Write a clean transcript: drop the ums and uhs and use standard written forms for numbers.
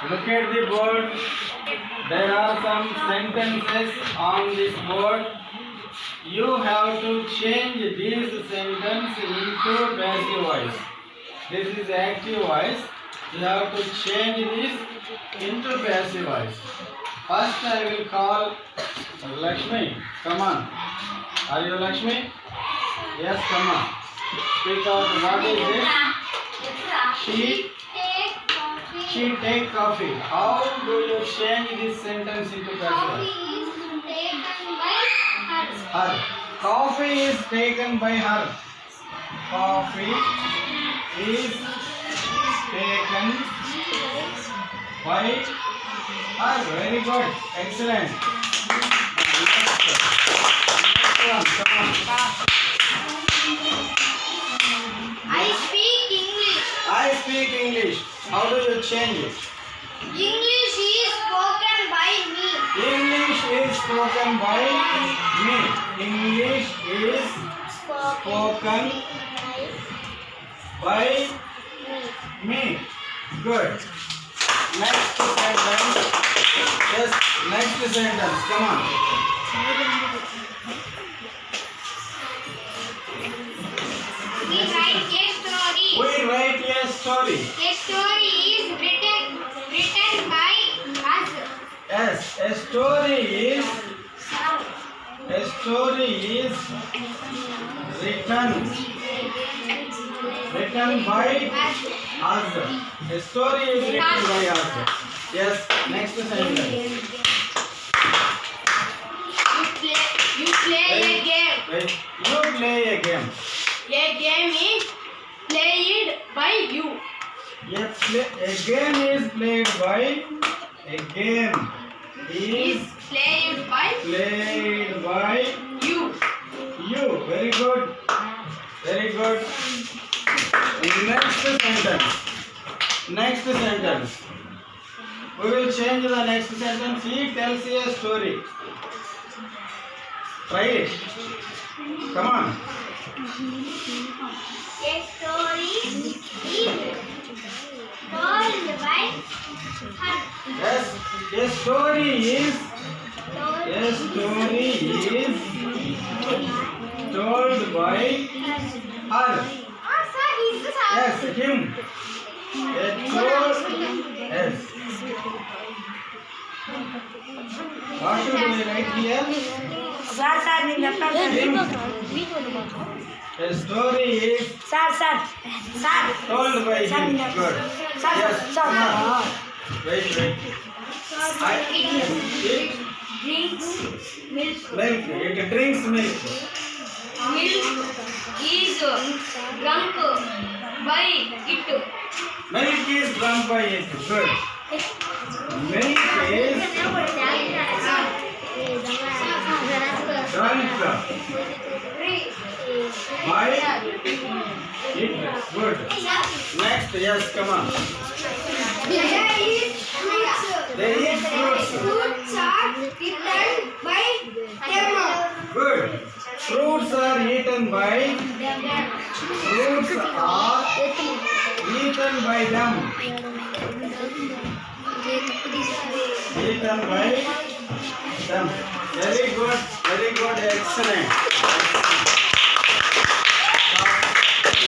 Look at the board. There are some sentences on this board. You have to change these sentences into passive voice. This is active voice. You have to change this into passive voice. First I will call Lakshmi. Come on. Are you Lakshmi? Yes, come on. Speak out. What is this? She take coffee. How do you change this sentence into passive voice? Her. Coffee is taken by her. Coffee is taken by her. Very good. Excellent. Next one. Come on. I speak English. I speak English. How do you change it? English is spoken by me. English is spoken by me. English is spoken by me. Good. Next sentence. Yes, next sentence. Come on. We write a story. We write a story. A story is written by us. Yes, a story is written by us. A story is written by us. Yes, next sentence. You play a game. Wait. You play a game. A game is played by you. A game is played by. A game is Played by you. You. Very good. Very good. Next sentence. We will change the next sentence. He tells you a story. Try it. Come on. A story is told by her. Yes. A story is told by her. Sir, is this Yes, him. Yes. What should we write here? Him. A story is told by him. Good. Yes. Now, wait. It drinks milk. milk. It drinks milk. Milk is drunk by it. Milk is drunk by it. Good. Milk is drunk by it. Good. Next, yes, come on. They eat fruits. Fruits are eaten by them. Good. Fruits are eaten by. Fruits are eaten by them. Eaten by them. Very good. Excellent.